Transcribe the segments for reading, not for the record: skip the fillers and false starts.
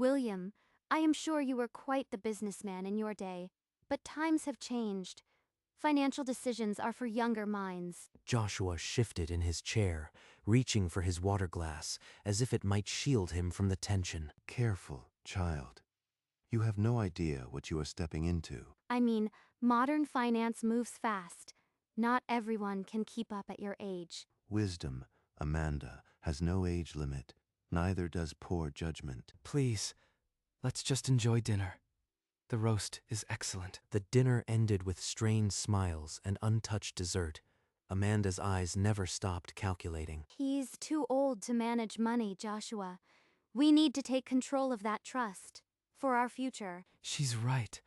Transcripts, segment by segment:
William, I am sure you were quite the businessman in your day, but times have changed. Financial decisions are for younger minds. Joshua shifted in his chair, reaching for his water glass, as if it might shield him from the tension. Careful, child. You have no idea what you are stepping into. I mean, modern finance moves fast. Not everyone can keep up at your age. Wisdom, Amanda, has no age limit. Neither does poor judgment. Please, let's just enjoy dinner. The roast is excellent. The dinner ended with strained smiles and untouched dessert. Amanda's eyes never stopped calculating. He's too old to manage money, Joshua. We need to take control of that trust. For our future. She's right.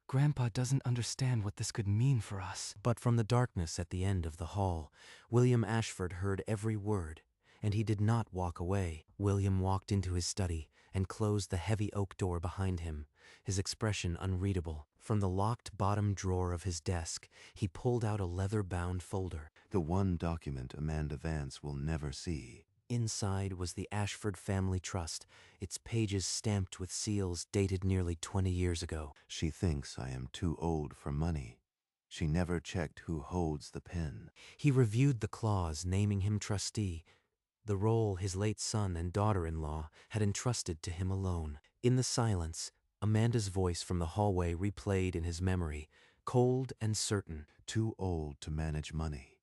Grandpa doesn't understand what this could mean for us. But from the darkness at the end of the hall, William Ashford heard every word, and he did not walk away. William walked into his study and closed the heavy oak door behind him, his expression unreadable. From the locked bottom drawer of his desk, he pulled out a leather-bound folder. The one document Amanda Vance will never see. Inside was the Ashford Family Trust, its pages stamped with seals dated nearly 20 years ago. She thinks I am too old for money. She never checked who holds the pen. He reviewed the clause naming him trustee, the role his late son and daughter-in-law had entrusted to him alone. In the silence, Amanda's voice from the hallway replayed in his memory, cold and certain. Too old to manage money.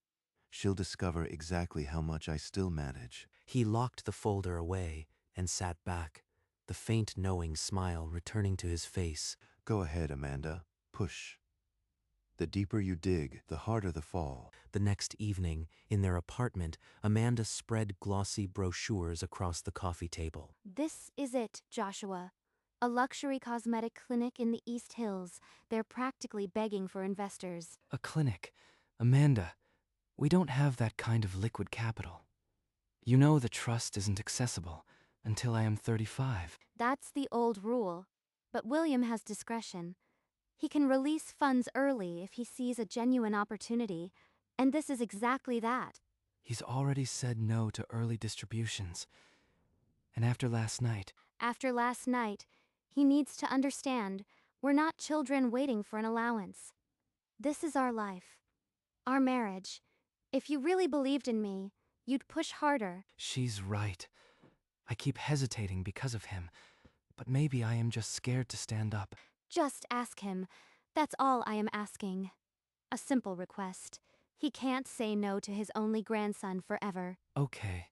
She'll discover exactly how much I still manage. He locked the folder away and sat back, the faint knowing smile returning to his face. Go ahead, Amanda. Push. The deeper you dig, the harder the fall. The next evening, in their apartment, Amanda spread glossy brochures across the coffee table. This is it, Joshua. A luxury cosmetic clinic in the East Hills. They're practically begging for investors. A clinic. Amanda, we don't have that kind of liquid capital. You know the trust isn't accessible until I am 35. That's the old rule. But William has discretion. He can release funds early if he sees a genuine opportunity, and this is exactly that. He's already said no to early distributions. And after last night... After last night, he needs to understand we're not children waiting for an allowance. This is our life. Our marriage. If you really believed in me, you'd push harder. She's right. I keep hesitating because of him, but maybe I am just scared to stand up. Just ask him. That's all I am asking. A simple request. He can't say no to his only grandson forever. Okay,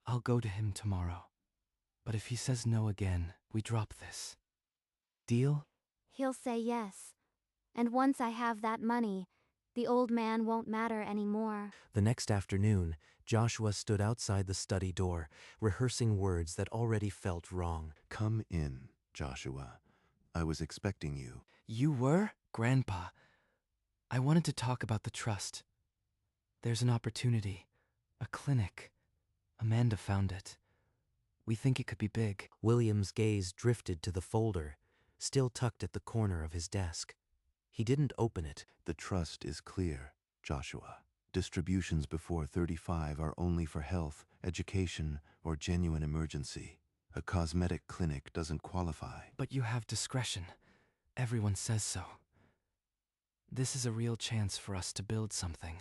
I'll go to him tomorrow. But if he says no again, we drop this. Deal? He'll say yes. And once I have that money, the old man won't matter anymore. The next afternoon, Joshua stood outside the study door, rehearsing words that already felt wrong. Come in, Joshua. I was expecting you. You were? Grandpa, I wanted to talk about the trust. There's an opportunity. A clinic. Amanda found it. We think it could be big. William's gaze drifted to the folder, still tucked at the corner of his desk. He didn't open it. The trust is clear, Joshua. Distributions before 35 are only for health, education, or genuine emergency. A cosmetic clinic doesn't qualify. But you have discretion. Everyone says so. This is a real chance for us to build something.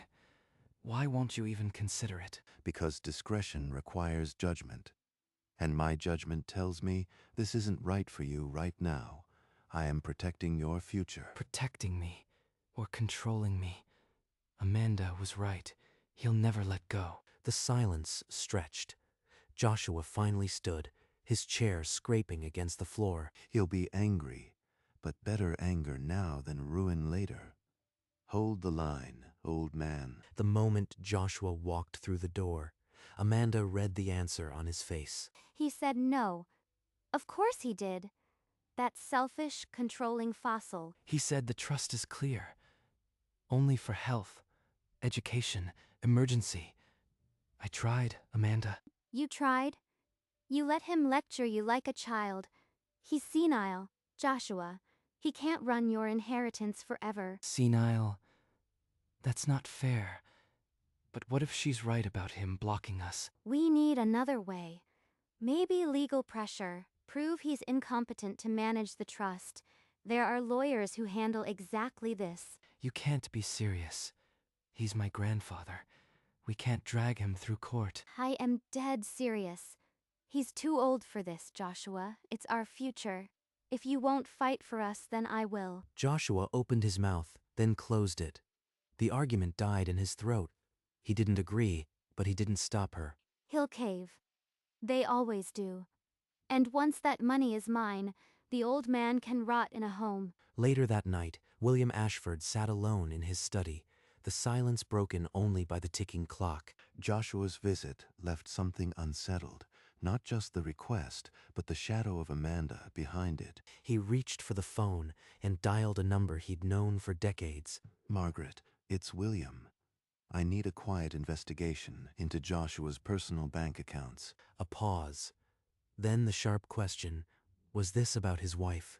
Why won't you even consider it? Because discretion requires judgment. And my judgment tells me this isn't right for you right now. I am protecting your future. Protecting me, or controlling me. Amanda was right. He'll never let go. The silence stretched. Joshua finally stood, his chair scraping against the floor. He'll be angry, but better anger now than ruin later. Hold the line, old man. The moment Joshua walked through the door, Amanda read the answer on his face. He said no. Of course he did. That selfish, controlling fossil. He said the trust is clear. Only for health, education, emergency. I tried, Amanda. You tried? You let him lecture you like a child. He's senile, Joshua. He can't run your inheritance forever. Senile? That's not fair. But what if she's right about him blocking us? We need another way. Maybe legal pressure. prove he's incompetent to manage the trust. There are lawyers who handle exactly this. You can't be serious. He's my grandfather. We can't drag him through court. I am dead serious. He's too old for this, Joshua. It's our future. If you won't fight for us, then I will. Joshua opened his mouth, then closed it. The argument died in his throat. He didn't agree, but he didn't stop her. He'll cave. They always do. And once that money is mine, the old man can rot in a home. Later that night, William Ashford sat alone in his study, the silence broken only by the ticking clock. Joshua's visit left something unsettled, not just the request, but the shadow of Amanda behind it. He reached for the phone and dialed a number he'd known for decades. Margaret, it's William. I need a quiet investigation into Joshua's personal bank accounts. A pause. Then the sharp question, was this about his wife?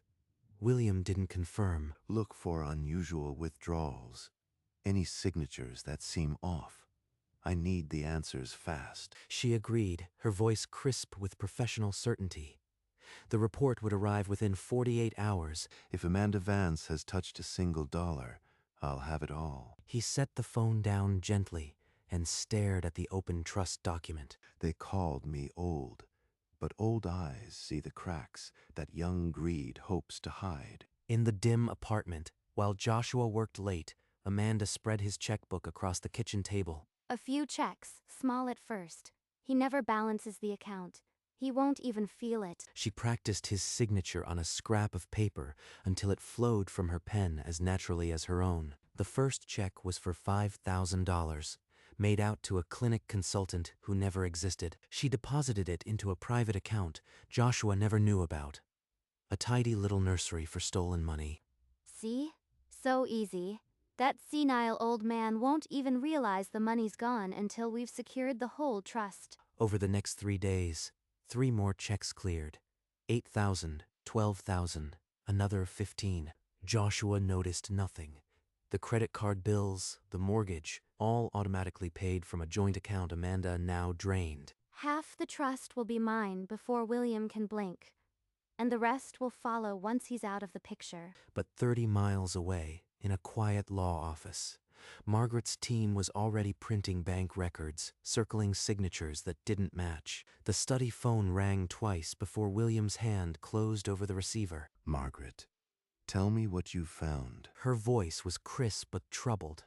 William didn't confirm. Look for unusual withdrawals. Any signatures that seem off. I need the answers fast. She agreed, her voice crisp with professional certainty. The report would arrive within 48 hours. If Amanda Vance has touched a single dollar, I'll have it all. He set the phone down gently and stared at the open trust document. They called me old, but old eyes see the cracks that young greed hopes to hide. In the dim apartment, while Joshua worked late, Amanda spread his checkbook across the kitchen table. A few checks, small at first. He never balances the account. He won't even feel it. She practiced his signature on a scrap of paper until it flowed from her pen as naturally as her own. The first check was for $5,000, made out to a clinic consultant who never existed. She deposited it into a private account Joshua never knew about. A tidy little nursery for stolen money. See? So easy. That senile old man won't even realize the money's gone until we've secured the whole trust. Over the next 3 days, 3 more checks cleared. 8,000, 12,000, another 15. Joshua noticed nothing. The credit card bills, the mortgage, all automatically paid from a joint account Amanda now drained. Half the trust will be mine before William can blink, and the rest will follow once he's out of the picture. But 30 miles away, in a quiet law office, Margaret's team was already printing bank records, circling signatures that didn't match. The study phone rang twice before William's hand closed over the receiver. Margaret, tell me what you found. Her voice was crisp but troubled.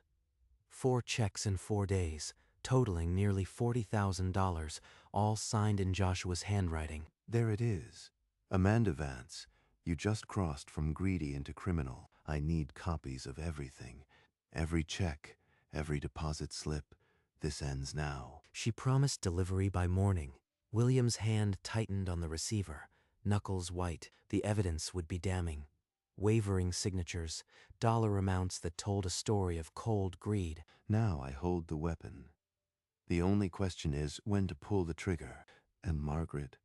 4 checks in 4 days, totaling nearly $40,000, all signed in Joshua's handwriting. There it is. Amanda Vance, you just crossed from greedy into criminal. I need copies of everything. Every check, every deposit slip. This ends now. She promised delivery by morning. William's hand tightened on the receiver, knuckles white. The evidence would be damning. Wavering signatures, dollar amounts that told a story of cold greed. Now I hold the weapon. The only question is when to pull the trigger. And Margaret,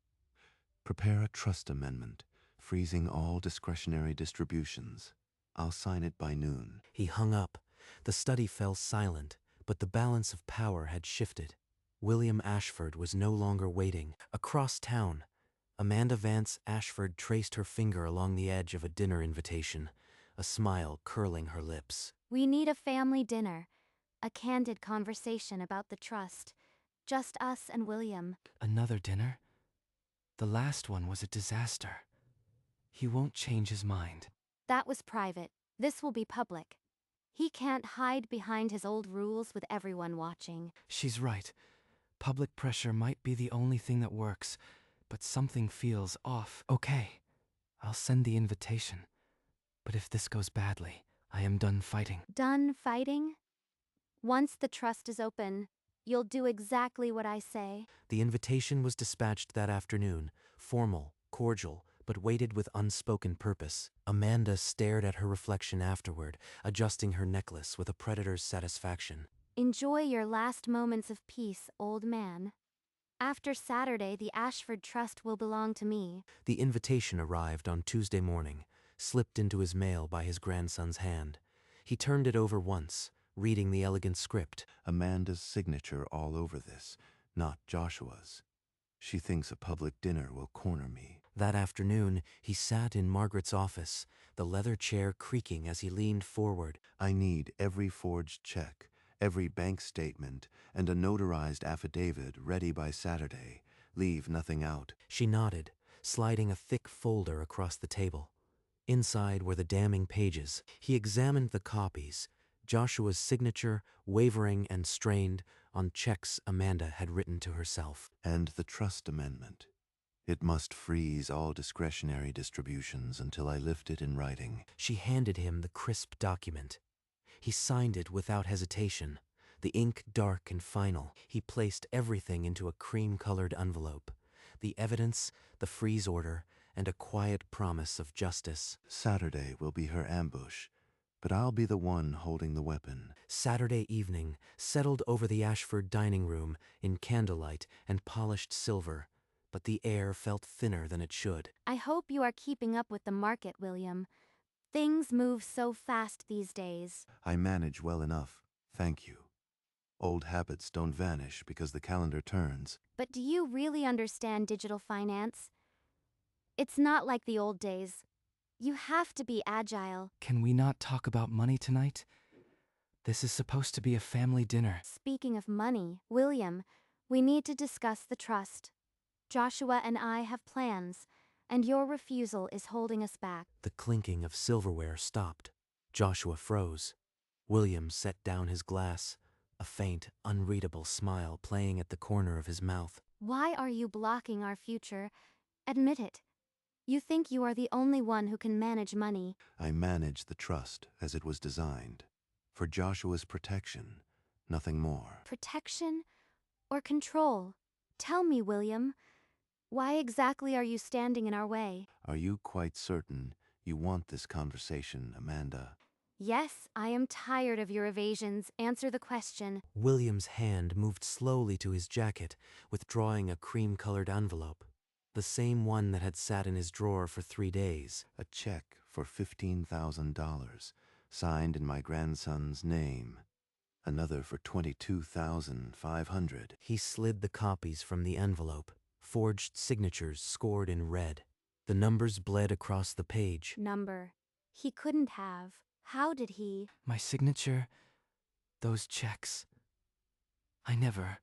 prepare a trust amendment, freezing all discretionary distributions. I'll sign it by noon. He hung up. The study fell silent, but the balance of power had shifted. William Ashford was no longer waiting. Across town, Amanda Vance Ashford traced her finger along the edge of a dinner invitation, a smile curling her lips. We need a family dinner, a candid conversation about the trust. Just us and William. Another dinner? The last one was a disaster. He won't change his mind. That was private. This will be public. He can't hide behind his old rules with everyone watching. She's right. Public pressure might be the only thing that works, but something feels off. Okay, I'll send the invitation. But if this goes badly, I am done fighting. Done fighting? Once the trust is open, you'll do exactly what I say. The invitation was dispatched that afternoon, formal, cordial, but weighted with unspoken purpose. Amanda stared at her reflection afterward, adjusting her necklace with a predator's satisfaction. Enjoy your last moments of peace, old man. After Saturday, the Ashford Trust will belong to me. The invitation arrived on Tuesday morning, slipped into his mail by his grandson's hand. He turned it over once, reading the elegant script. Amanda's signature all over this, not Joshua's. She thinks a public dinner will corner me. That afternoon, he sat in Margaret's office, the leather chair creaking as he leaned forward. I need every forged check, every bank statement, and a notarized affidavit ready by Saturday. Leave nothing out. She nodded, sliding a thick folder across the table. Inside were the damning pages. He examined the copies, Joshua's signature, wavering and strained, on checks Amanda had written to herself. And the trust amendment. It must freeze all discretionary distributions until I lift it in writing. She handed him the crisp document. He signed it without hesitation, the ink dark and final. He placed everything into a cream-colored envelope, the evidence, the freeze order, and a quiet promise of justice. Saturday will be her ambush, but I'll be the one holding the weapon. Saturday evening settled over the Ashford dining room in candlelight and polished silver, but the air felt thinner than it should. I hope you are keeping up with the market, William. Things move so fast these days. I manage well enough, thank you. Old habits don't vanish because the calendar turns. But do you really understand digital finance? It's not like the old days. You have to be agile. Can we not talk about money tonight? This is supposed to be a family dinner. Speaking of money, William, we need to discuss the trust. Joshua and I have plans, and your refusal is holding us back. The clinking of silverware stopped. Joshua froze. William set down his glass, a faint, unreadable smile playing at the corner of his mouth. Why are you blocking our future? Admit it. You think you are the only one who can manage money. I manage the trust as it was designed. For Joshua's protection, nothing more. Protection or control? Tell me, William. Why exactly are you standing in our way? Are you quite certain you want this conversation, Amanda? Yes, I am tired of your evasions. Answer the question. William's hand moved slowly to his jacket, withdrawing a cream-colored envelope, the same one that had sat in his drawer for 3 days. A check for $15,000, signed in my grandson's name. Another for $22,500. He slid the copies from the envelope, forged signatures scored in red. The numbers bled across the page. Number. He couldn't have. How did he? My signature, those checks. I never.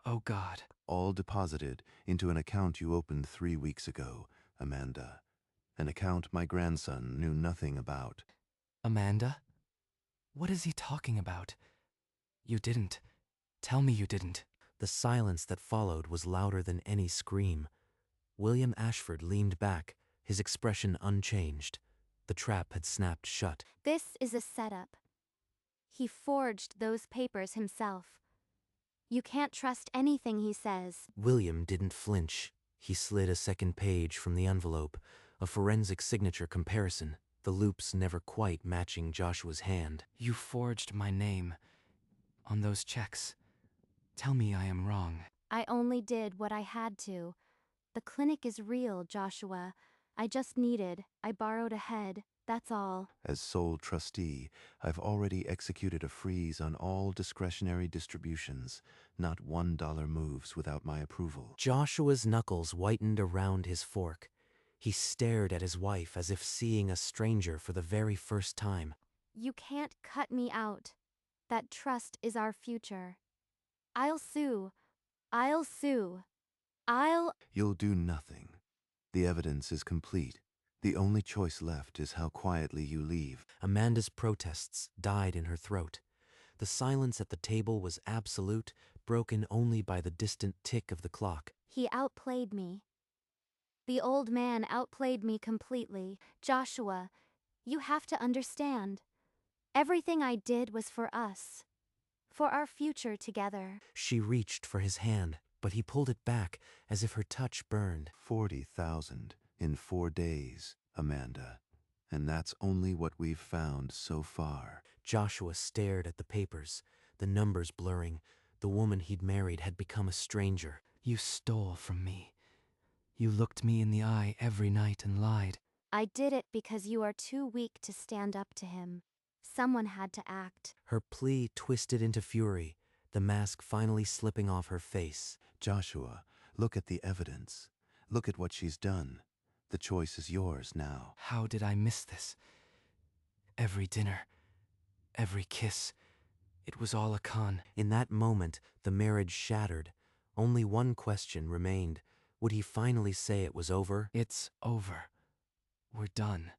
Oh God. All deposited into an account you opened 3 weeks ago, Amanda. An account my grandson knew nothing about. Amanda? What is he talking about? You didn't. Tell me you didn't. The silence that followed was louder than any scream. William Ashford leaned back, his expression unchanged. The trap had snapped shut. This is a setup. He forged those papers himself. You can't trust anything he says. William didn't flinch. He slid a second page from the envelope, a forensic signature comparison, the loops never quite matching Joshua's hand. You forged my name on those checks. Tell me I am wrong. I only did what I had to. The clinic is real, Joshua. I borrowed ahead, that's all. As sole trustee, I've already executed a freeze on all discretionary distributions. Not $1 moves without my approval. Joshua's knuckles whitened around his fork. He stared at his wife as if seeing a stranger for the very first time. You can't cut me out. That trust is our future. I'll sue. You'll do nothing. The evidence is complete. The only choice left is how quietly you leave. Amanda's protests died in her throat. The silence at the table was absolute, broken only by the distant tick of the clock. He outplayed me. The old man outplayed me completely. Joshua, you have to understand. Everything I did was for us. For our future together. She reached for his hand, but he pulled it back as if her touch burned. 40,000 in 4 days, Amanda. And that's only what we've found so far. Joshua stared at the papers, the numbers blurring. The woman he'd married had become a stranger. You stole from me. You looked me in the eye every night and lied. I did it because you are too weak to stand up to him. Someone had to act. Her plea twisted into fury, the mask finally slipping off her face. Joshua, look at the evidence. Look at what she's done. The choice is yours now. How did I miss this? Every dinner, every kiss, it was all a con. In that moment, the marriage shattered. Only one question remained. Would he finally say it was over? It's over. We're done.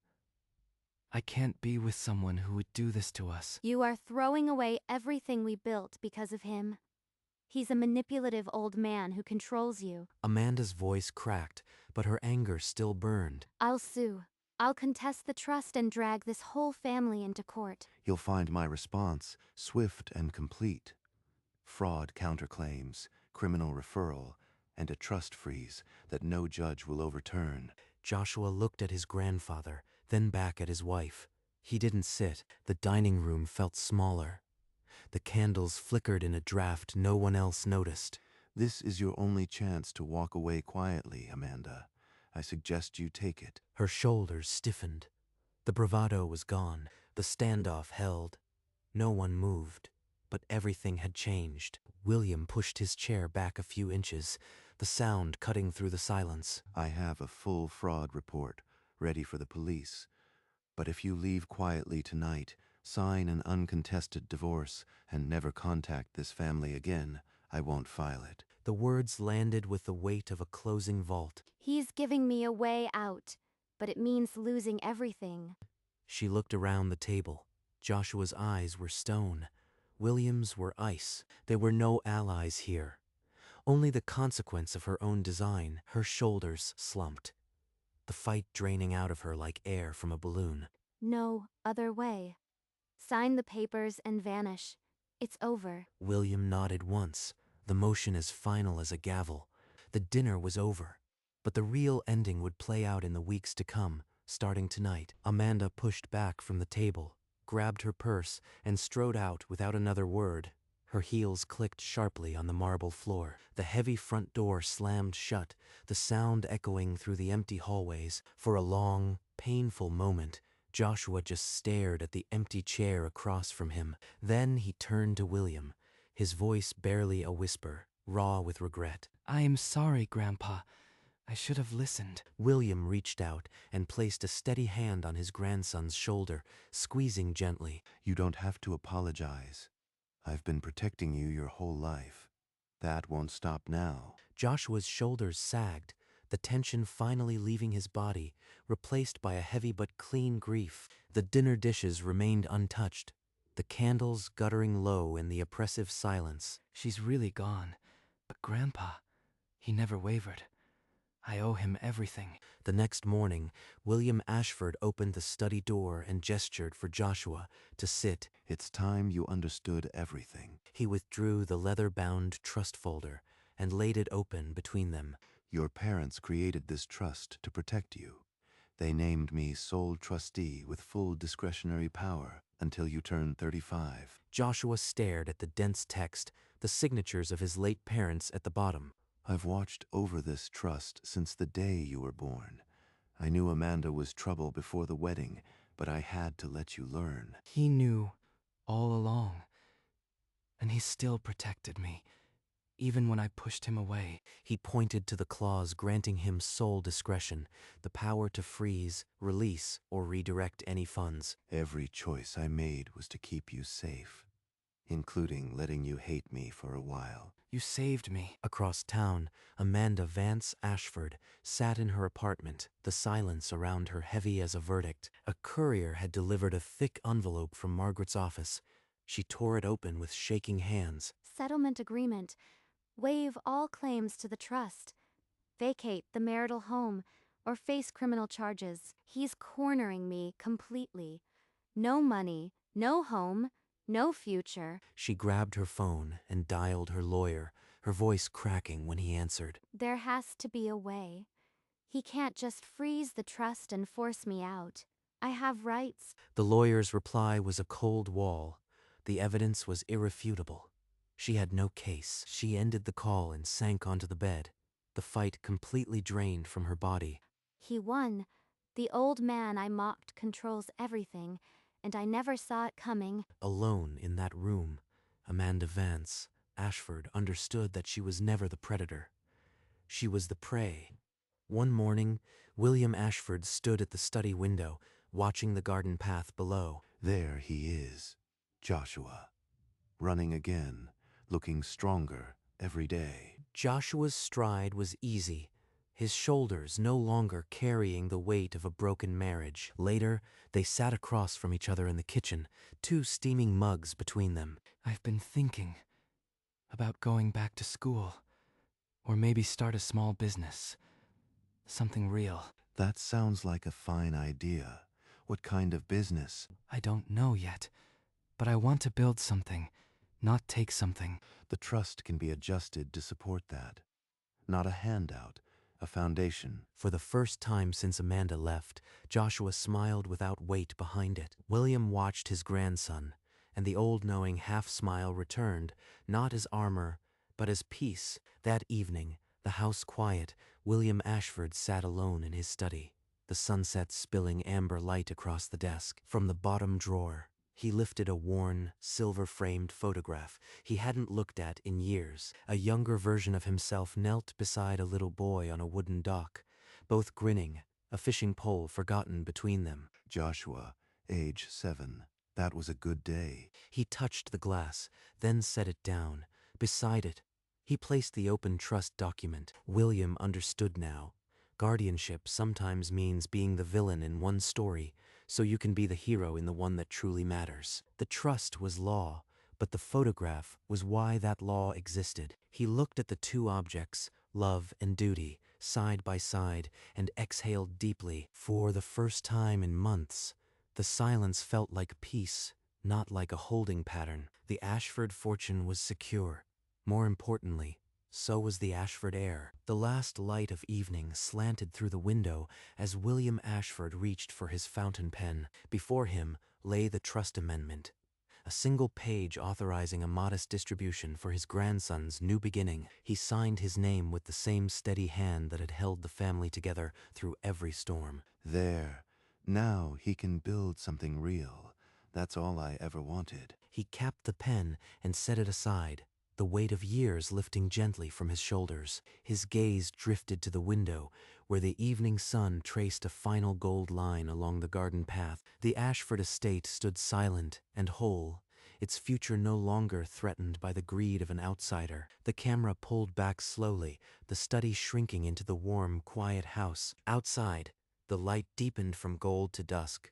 I can't be with someone who would do this to us. You are throwing away everything we built because of him. He's a manipulative old man who controls you. Amanda's voice cracked, but her anger still burned. I'll sue. I'll contest the trust and drag this whole family into court. You'll find my response swift and complete. Fraud counterclaims, criminal referral, and a trust freeze that no judge will overturn. Joshua looked at his grandfather, then back at his wife. He didn't sit. The dining room felt smaller. The candles flickered in a draft no one else noticed. This is your only chance to walk away quietly, Amanda. I suggest you take it. Her shoulders stiffened. The bravado was gone. The standoff held. No one moved. But everything had changed. William pushed his chair back a few inches, the sound cutting through the silence. I have a full fraud report ready for the police. But if you leave quietly tonight, sign an uncontested divorce, and never contact this family again, I won't file it. The words landed with the weight of a closing vault. He's giving me a way out, but it means losing everything. She looked around the table. Joshua's eyes were stone. William's were ice. There were no allies here. Only the consequence of her own design. Her shoulders slumped. The fight draining out of her like air from a balloon. No other way. Sign the papers and vanish. It's over. William nodded once, the motion as final as a gavel. The dinner was over. But the real ending would play out in the weeks to come, starting tonight. Amanda pushed back from the table, grabbed her purse, and strode out without another word. Her heels clicked sharply on the marble floor. The heavy front door slammed shut, the sound echoing through the empty hallways. For a long, painful moment, Joshua just stared at the empty chair across from him. Then he turned to William, his voice barely a whisper, raw with regret. I am sorry, Grandpa. I should have listened. William reached out and placed a steady hand on his grandson's shoulder, squeezing gently. You don't have to apologize. I've been protecting you your whole life. That won't stop now. Joshua's shoulders sagged, the tension finally leaving his body, replaced by a heavy but clean grief. The dinner dishes remained untouched, the candles guttering low in the oppressive silence. She's really gone. But Grandpa, he never wavered. I owe him everything. The next morning, William Ashford opened the study door and gestured for Joshua to sit. It's time you understood everything. He withdrew the leather-bound trust folder and laid it open between them. Your parents created this trust to protect you. They named me sole trustee with full discretionary power until you turned 35. Joshua stared at the dense text, the signatures of his late parents at the bottom. I've watched over this trust since the day you were born. I knew Amanda was trouble before the wedding, but I had to let you learn. He knew all along. And he still protected me, even when I pushed him away. He pointed to the clause granting him sole discretion, the power to freeze, release, or redirect any funds. Every choice I made was to keep you safe, including letting you hate me for a while. You saved me. Across town, Amanda Vance Ashford sat in her apartment, the silence around her heavy as a verdict. A courier had delivered a thick envelope from Margaret's office. She tore it open with shaking hands. Settlement agreement. Waive all claims to the trust. Vacate the marital home or face criminal charges. He's cornering me completely. No money, no home, no future. She grabbed her phone and dialed her lawyer, her voice cracking when he answered. There has to be a way. He can't just freeze the trust and force me out. I have rights. The lawyer's reply was a cold wall. The evidence was irrefutable. She had no case. She ended the call and sank onto the bed, the fight completely drained from her body. He won. The old man I mocked controls everything, and I never saw it coming. Alone in that room, Amanda Vance Ashford understood that she was never the predator. She was the prey. One morning, William Ashford stood at the study window, watching the garden path below. There he is, Joshua, running again, looking stronger every day. Joshua's stride was easy, his shoulders no longer carrying the weight of a broken marriage. Later, they sat across from each other in the kitchen, two steaming mugs between them. I've been thinking about going back to school, or maybe start a small business. Something real. That sounds like a fine idea. What kind of business? I don't know yet, but I want to build something, not take something. The trust can be adjusted to support that. Not a handout, a foundation. For the first time since Amanda left, Joshua smiled without weight behind it. William watched his grandson, and the old knowing half-smile returned, not as armor, but as peace. That evening, the house quiet, William Ashford sat alone in his study, the sunset spilling amber light across the desk. From the bottom drawer, he lifted a worn, silver-framed photograph he hadn't looked at in years. A younger version of himself knelt beside a little boy on a wooden dock, both grinning, a fishing pole forgotten between them. Joshua, age 7. That was a good day. He touched the glass, then set it down. Beside it, he placed the open trust document. William understood now. Guardianship sometimes means being the villain in one story, so you can be the hero in the one that truly matters. The trust was law, but the photograph was why that law existed. He looked at the two objects, love and duty, side by side, and exhaled deeply. For the first time in months, the silence felt like peace, not like a holding pattern. The Ashford fortune was secure. More importantly, so was the Ashford heir. The last light of evening slanted through the window as William Ashford reached for his fountain pen. Before him lay the trust amendment, a single page authorizing a modest distribution for his grandson's new beginning. He signed his name with the same steady hand that had held the family together through every storm. There. Now he can build something real. That's all I ever wanted. He capped the pen and set it aside, the weight of years lifting gently from his shoulders. His gaze drifted to the window, where the evening sun traced a final gold line along the garden path. The Ashford estate stood silent and whole, its future no longer threatened by the greed of an outsider. The camera pulled back slowly, the study shrinking into the warm, quiet house. Outside, the light deepened from gold to dusk,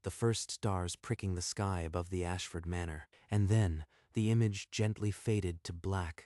the first stars pricking the sky above the Ashford manor. And then, the image gently faded to black.